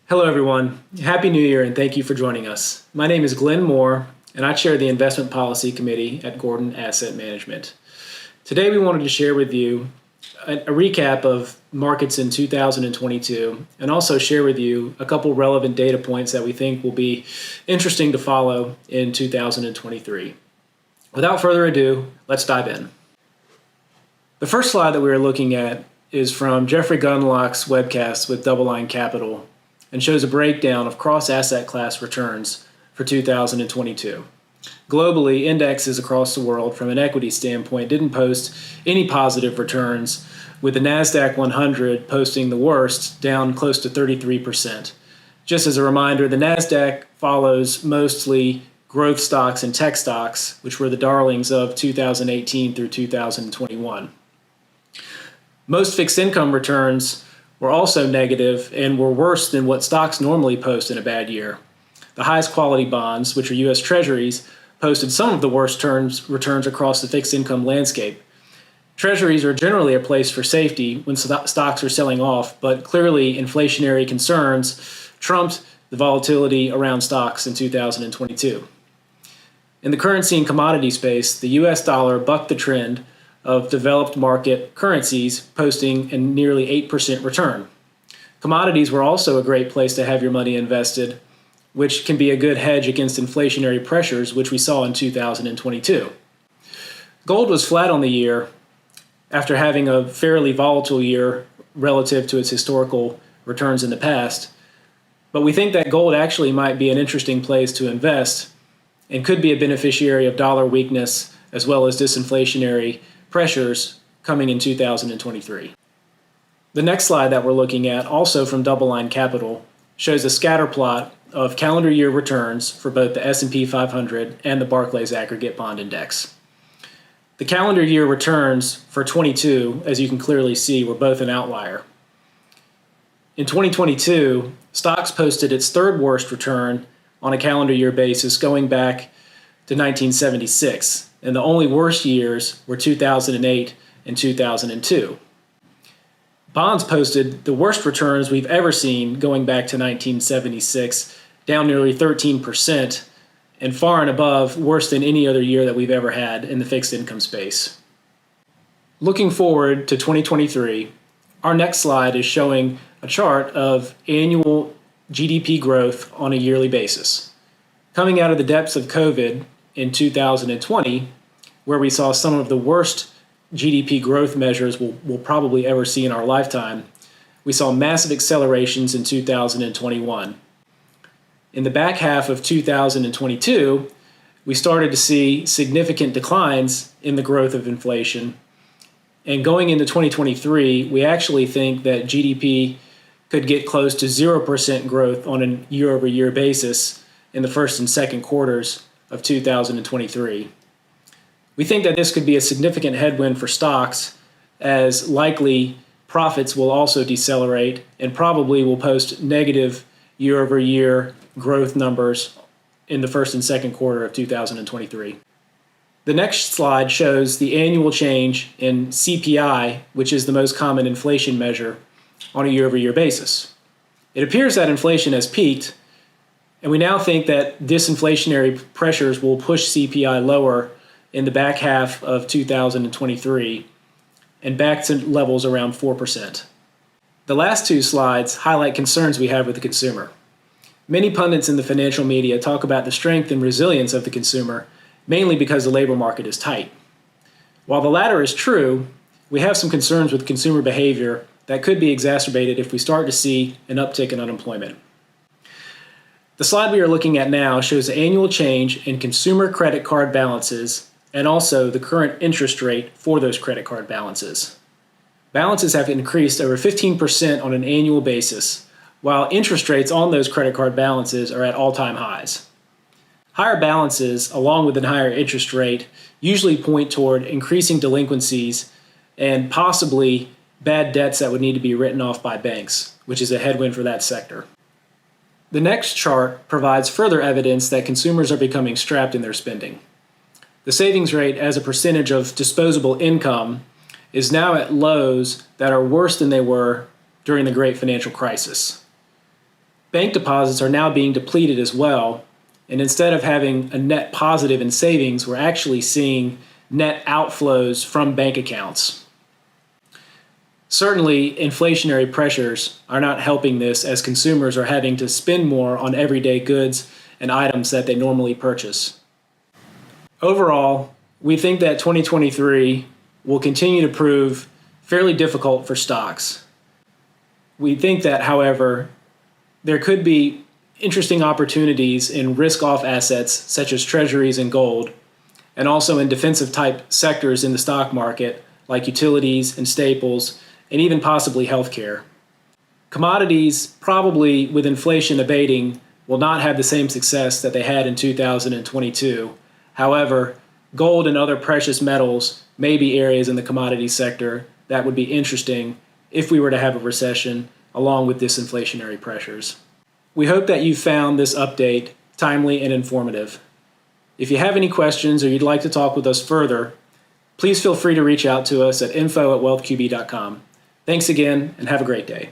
Hello, everyone. Happy New Year, and thank you for joining us. My name is Glenn Moore, and I chair the Investment Policy Committee at Gordon Asset Management. Today, we wanted to share with you a recap of markets in 2022 and also share with you a couple relevant data points that we think will be interesting to follow in 2023. Without further ado, let's dive in. The first slide that we are looking at is from Jeffrey Gundlach's webcast with Untitled Chapter and shows a breakdown of cross-asset class returns for 2022. Globally, indexes across the world from an equity standpoint didn't post any positive returns, with the NASDAQ 100 posting the worst, down close to 33%. Just as a reminder, the NASDAQ follows mostly growth stocks and tech stocks, which were the darlings of 2018 through 2021. Most fixed income returns were also negative and were worse than what stocks normally post in a bad year. The highest quality bonds, which are U.S. Treasuries, posted some of the worst returns across the fixed income landscape. Treasuries are generally a place for safety when stocks are selling off, but clearly inflationary concerns trumped the volatility around stocks in 2022. In the currency and commodity space, the U.S. dollar bucked the trend of developed market currencies, posting a nearly 8% return. Commodities were also a great place to have your money invested, which can be a good hedge against inflationary pressures, which we saw in 2022. Gold was flat on the year after having a fairly volatile year relative to its historical returns in the past, but we think that gold actually might be an interesting place to invest and could be a beneficiary of dollar weakness as well as disinflationary pressures coming in 2023. The next slide that we're looking at, also from Untitled Chapter, shows a scatter plot of calendar year returns for both the S&P 500 and the Barclays Aggregate Bond Index. The calendar year returns for 22, as you can clearly see, were both an outlier. In 2022, stocks posted its third worst return on a calendar year basis going back to 1976. And the only worst years were 2008 and 2002. Bonds posted the worst returns we've ever seen going back to 1976, down nearly 13%, and far and above worse than any other year that we've ever had in the fixed income space. Looking forward to 2023, our next slide is showing a chart of annual GDP growth on a yearly basis. Coming out of the depths of COVID in 2020, where we saw some of the worst GDP growth measures we'll probably ever see in our lifetime, we saw massive accelerations in 2021. In the back half of 2022, we started to see significant declines in the growth of inflation. And going into 2023, we actually think that GDP could get close to 0% growth on a year-over-year basis in the first and second quarters of 2023. We think that this could be a significant headwind for stocks, as likely profits will also decelerate and probably will post negative year-over-year growth numbers in the first and second quarter of 2023. The next slide shows the annual change in CPI, which is the most common inflation measure, on a year-over-year basis. It appears that inflation has peaked, and we now think that disinflationary pressures will push CPI lower in the back half of 2023 and back to levels around 4%. The last two slides highlight concerns we have with the consumer. Many pundits in the financial media talk about the strength and resilience of the consumer, mainly because the labor market is tight. While the latter is true, we have some concerns with consumer behavior that could be exacerbated if we start to see an uptick in unemployment. The slide we are looking at now shows the annual change in consumer credit card balances and also the current interest rate for those credit card balances. Balances have increased over 15% on an annual basis, while interest rates on those credit card balances are at all-time highs. Higher balances, along with a higher interest rate, usually point toward increasing delinquencies and possibly bad debts that would need to be written off by banks, which is a headwind for that sector. The next chart provides further evidence that consumers are becoming strapped in their spending. The savings rate as a percentage of disposable income is now at lows that are worse than they were during the Great Financial Crisis. Bank deposits are now being depleted as well, and instead of having a net positive in savings, we're actually seeing net outflows from bank accounts. Certainly, inflationary pressures are not helping this, as consumers are having to spend more on everyday goods and items that they normally purchase. Overall, we think that 2023 will continue to prove fairly difficult for stocks. We think that, however, there could be interesting opportunities in risk-off assets such as treasuries and gold, and also in defensive-type sectors in the stock market like utilities and staples, and even possibly healthcare. Commodities, probably with inflation abating, will not have the same success that they had in 2022. However, gold and other precious metals may be areas in the commodity sector that would be interesting if we were to have a recession along with disinflationary pressures. We hope that you found this update timely and informative. If you have any questions or you'd like to talk with us further, please feel free to reach out to us at info@wealthqb.com. Thanks again, and have a great day.